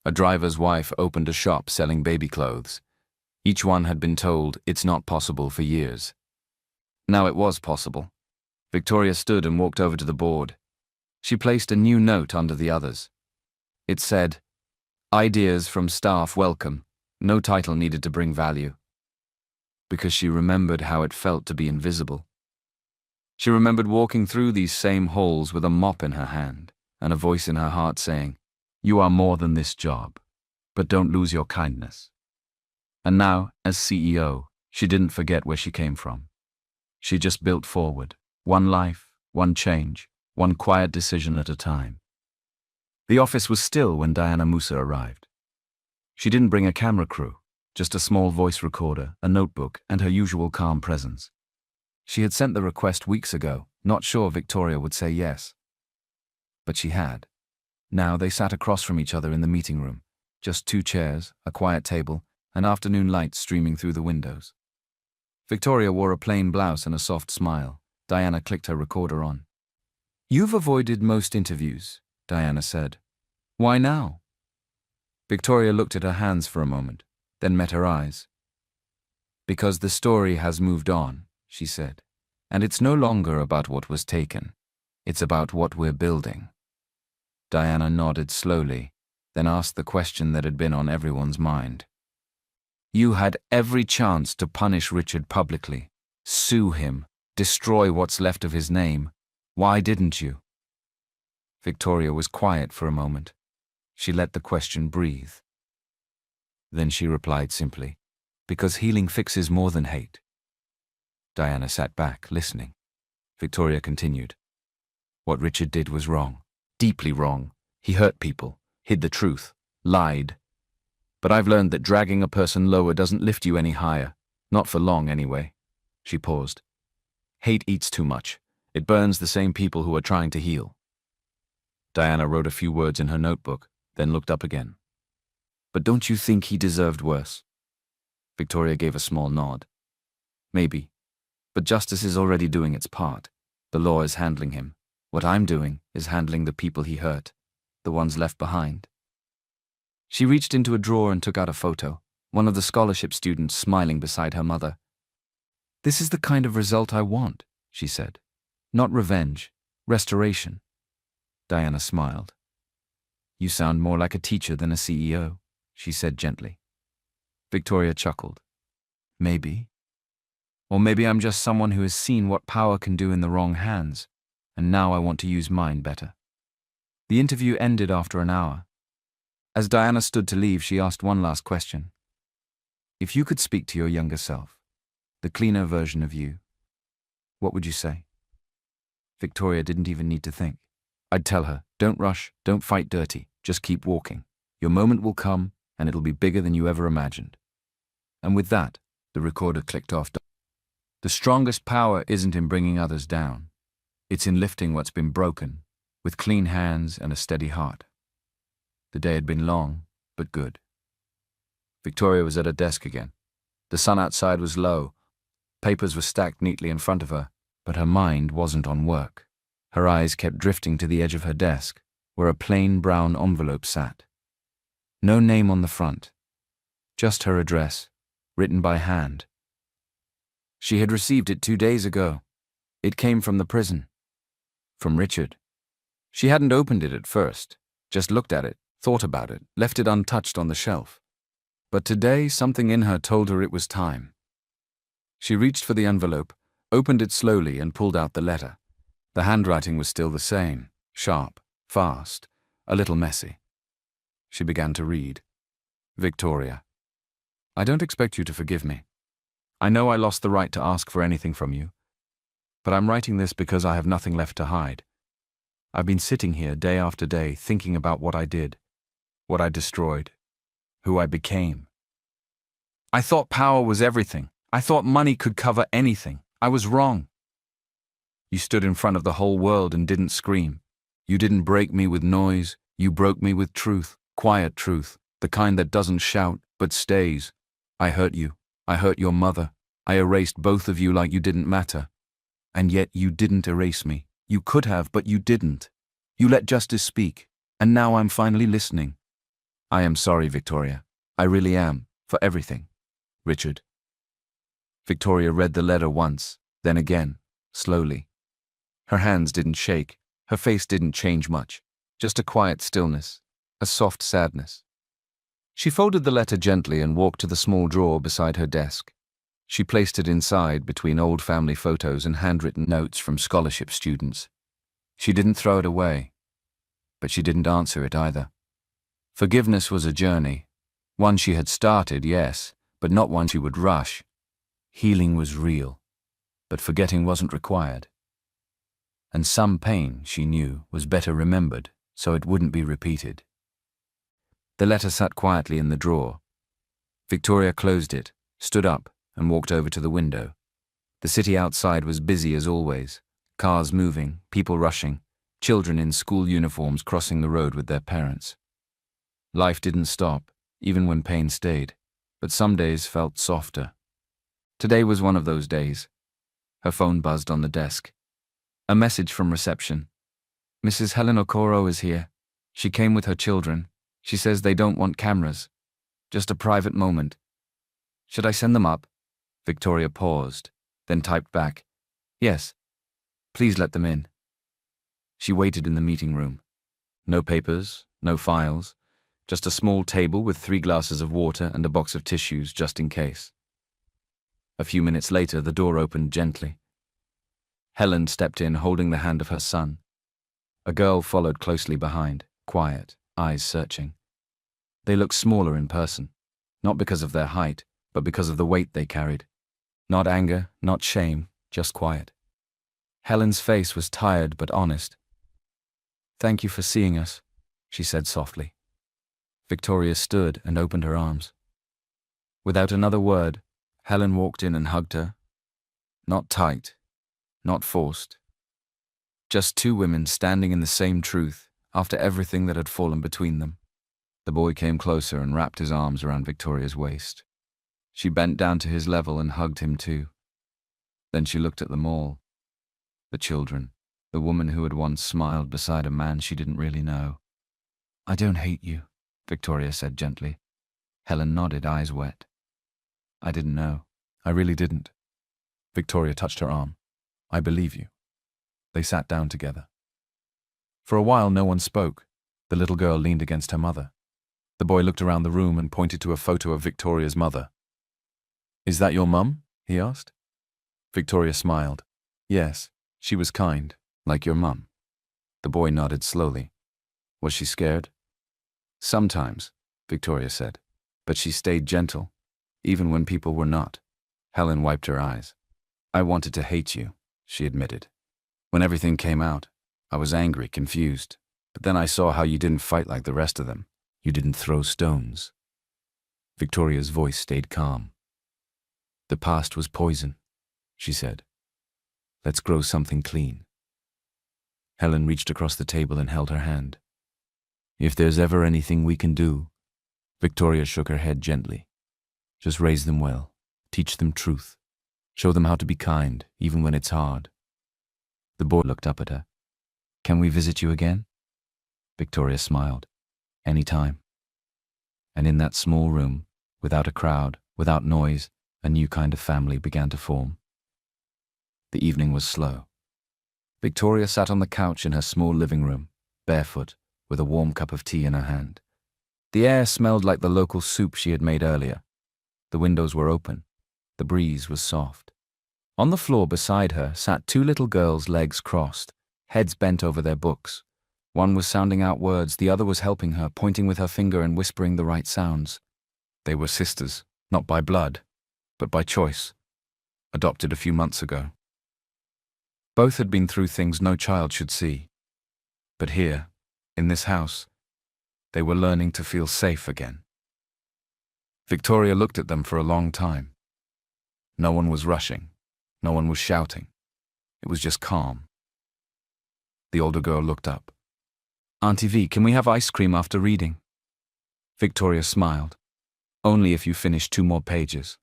A driver's wife opened a shop selling baby clothes. Each one had been told it's not possible for years. Now it was possible. Victoria stood and walked over to the board. She placed a new note under the others. It said, "Ideas from staff welcome. No title needed to bring value." Because she remembered how it felt to be invisible. She remembered walking through these same halls with a mop in her hand and a voice in her heart saying, "You are more than this job, but don't lose your kindness." And now, as CEO, she didn't forget where she came from. She just built forward, one life, one change, one quiet decision at a time. The office was still when Diana Musa arrived. She didn't bring a camera crew, just a small voice recorder, a notebook, and her usual calm presence. She had sent the request weeks ago, not sure Victoria would say yes. But she had. Now they sat across from each other in the meeting room, just 2 chairs, a quiet table, and afternoon light streaming through the windows. Victoria wore a plain blouse and a soft smile. Diana clicked her recorder on. "You've avoided most interviews," Diana said. "Why now?" Victoria looked at her hands for a moment, then met her eyes. "Because the story has moved on," she said, "and it's no longer about what was taken. It's about what we're building." Diana nodded slowly, then asked the question that had been on everyone's mind. "You had every chance to punish Richard publicly, sue him, destroy what's left of his name. Why didn't you?" Victoria was quiet for a moment. She let the question breathe. Then she replied simply, "Because healing fixes more than hate." Diana sat back, listening. Victoria continued. "What Richard did was wrong, deeply wrong. He hurt people, hid the truth, lied. But I've learned that dragging a person lower doesn't lift you any higher, not for long anyway." She paused. "Hate eats too much. It burns the same people who are trying to heal." Diana wrote a few words in her notebook, then looked up again. "But don't you think he deserved worse?" Victoria gave a small nod. "Maybe. But justice is already doing its part. The law is handling him. What I'm doing is handling the people he hurt, the ones left behind." She reached into a drawer and took out a photo, one of the scholarship students smiling beside her mother. "This is the kind of result I want," she said. "Not revenge, restoration." Diana smiled. "You sound more like a teacher than a CEO," she said gently. Victoria chuckled. "Maybe. Or maybe I'm just someone who has seen what power can do in the wrong hands, and now I want to use mine better. The interview ended after an hour. As Diana stood to leave, she asked one last question. If you could speak to your younger self, the cleaner version of you, what would you say? Victoria didn't even need to think. I'd tell her, don't rush, don't fight dirty, just keep walking. Your moment will come, and it'll be bigger than you ever imagined. And with that, the recorder clicked off. The strongest power isn't in bringing others down. It's in lifting what's been broken, with clean hands and a steady heart. The day had been long, but good. Victoria was at her desk again. The sun outside was low. Papers were stacked neatly in front of her, but her mind wasn't on work. Her eyes kept drifting to the edge of her desk, where a plain brown envelope sat. No name on the front, just her address, written by hand. She had received it 2 days ago. It came from the prison. From Richard. She hadn't opened it at first, just looked at it, thought about it, left it untouched on the shelf. But today, something in her told her it was time. She reached for the envelope, opened it slowly, and pulled out the letter. The handwriting was still the same, sharp, fast, a little messy. She began to read. Victoria, I don't expect you to forgive me. I know I lost the right to ask for anything from you, but I'm writing this because I have nothing left to hide. I've been sitting here day after day thinking about what I did, what I destroyed, who I became. I thought power was everything. I thought money could cover anything. I was wrong. You stood in front of the whole world and didn't scream. You didn't break me with noise. You broke me with truth, quiet truth, the kind that doesn't shout but stays. I hurt you. I hurt your mother. I erased both of you like you didn't matter. And yet you didn't erase me. You could have, but you didn't. You let justice speak, and now I'm finally listening. I am sorry, Victoria. I really am, for everything. Richard. Victoria read the letter once, then again, slowly. Her hands didn't shake, her face didn't change much, just a quiet stillness, a soft sadness. She folded the letter gently and walked to the small drawer beside her desk. She placed it inside between old family photos and handwritten notes from scholarship students. She didn't throw it away, but she didn't answer it either. Forgiveness was a journey, one she had started, yes, but not one she would rush. Healing was real, but forgetting wasn't required. And some pain, she knew, was better remembered, so it wouldn't be repeated. The letter sat quietly in the drawer. Victoria closed it, stood up, and walked over to the window. The city outside was busy as always, cars moving, people rushing, children in school uniforms crossing the road with their parents. Life didn't stop, even when pain stayed, but some days felt softer. Today was one of those days. Her phone buzzed on the desk. A message from reception. Mrs. Helen Okoro is here. She came with her children. She says they don't want cameras. Just a private moment. Should I send them up? Victoria paused, then typed back, Yes. Please let them in. She waited in the meeting room. No papers, no files, just a small table with 3 glasses of water and a box of tissues just in case. A few minutes later, the door opened gently. Helen stepped in, holding the hand of her son. A girl followed closely behind, quiet, eyes searching. They looked smaller in person, not because of their height, but because of the weight they carried. Not anger, not shame, just quiet. Helen's face was tired but honest. Thank you for seeing us, she said softly. Victoria stood and opened her arms. Without another word, Helen walked in and hugged her. Not tight, not forced. Just 2 women standing in the same truth after everything that had fallen between them. The boy came closer and wrapped his arms around Victoria's waist. She bent down to his level and hugged him too. Then she looked at them all. The children, the woman who had once smiled beside a man she didn't really know. I don't hate you, Victoria said gently. Helen nodded, eyes wet. I didn't know. I really didn't. Victoria touched her arm. I believe you. They sat down together. For a while no one spoke. The little girl leaned against her mother. The boy looked around the room and pointed to a photo of Victoria's mother. Is that your mum? He asked. Victoria smiled. Yes, she was kind, like your mum. The boy nodded slowly. Was she scared? Sometimes, Victoria said, but she stayed gentle, even when people were not. Helen wiped her eyes. I wanted to hate you, she admitted. When everything came out, I was angry, confused. But then I saw how you didn't fight like the rest of them. You didn't throw stones. Victoria's voice stayed calm. The past was poison, she said. Let's grow something clean. Helen reached across the table and held her hand. If there's ever anything we can do, Victoria shook her head gently. Just raise them well, teach them truth, show them how to be kind, even when it's hard. The boy looked up at her. Can we visit you again? Victoria smiled. Anytime. And in that small room, without a crowd, without noise, a new kind of family began to form. The evening was slow. Victoria sat on the couch in her small living room, barefoot, with a warm cup of tea in her hand. The air smelled like the local soup she had made earlier. The windows were open. The breeze was soft. On the floor beside her sat two little girls, legs crossed, heads bent over their books. One was sounding out words, the other was helping her, pointing with her finger and whispering the right sounds. They were sisters, not by blood, but by choice, adopted a few months ago. Both had been through things no child should see. But here, in this house, they were learning to feel safe again. Victoria looked at them for a long time. No one was rushing. No one was shouting. It was just calm. The older girl looked up. Auntie V, can we have ice cream after reading? Victoria smiled. Only if you finish 2 more pages.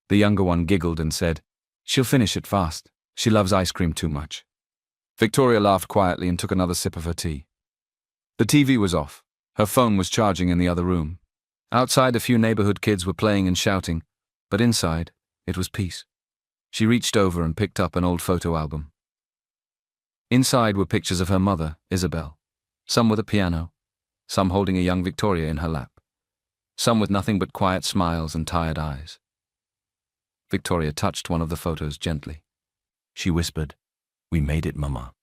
The younger one giggled and said, She'll finish it fast. She loves ice cream too much. Victoria laughed quietly and took another sip of her tea. The TV was off. Her phone was charging in the other room. Outside, a few neighborhood kids were playing and shouting, but inside, it was peace. She reached over and picked up an old photo album. Inside were pictures of her mother, Isabel, some with a piano, some holding a young Victoria in her lap, some with nothing but quiet smiles and tired eyes. Victoria touched one of the photos gently. She whispered, We made it, Mama.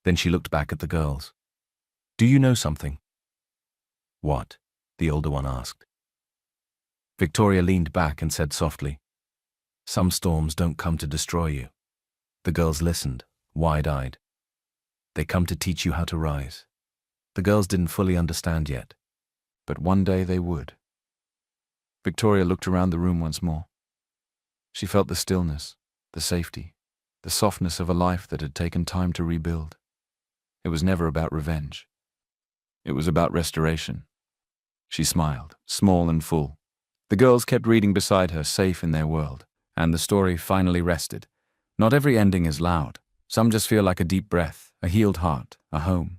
Then she looked back at the girls. Do you know something? What? The older one asked. Victoria leaned back and said softly, Some storms don't come to destroy you. The girls listened, wide-eyed. They come to teach you how to rise. The girls didn't fully understand yet, but one day they would. Victoria looked around the room once more. She felt the stillness, the safety, the softness of a life that had taken time to rebuild. It was never about revenge. It was about restoration. She smiled, small and full. The girls kept reading beside her, safe in their world, and the story finally rested. Not every ending is loud. Some just feel like a deep breath, a healed heart, a home.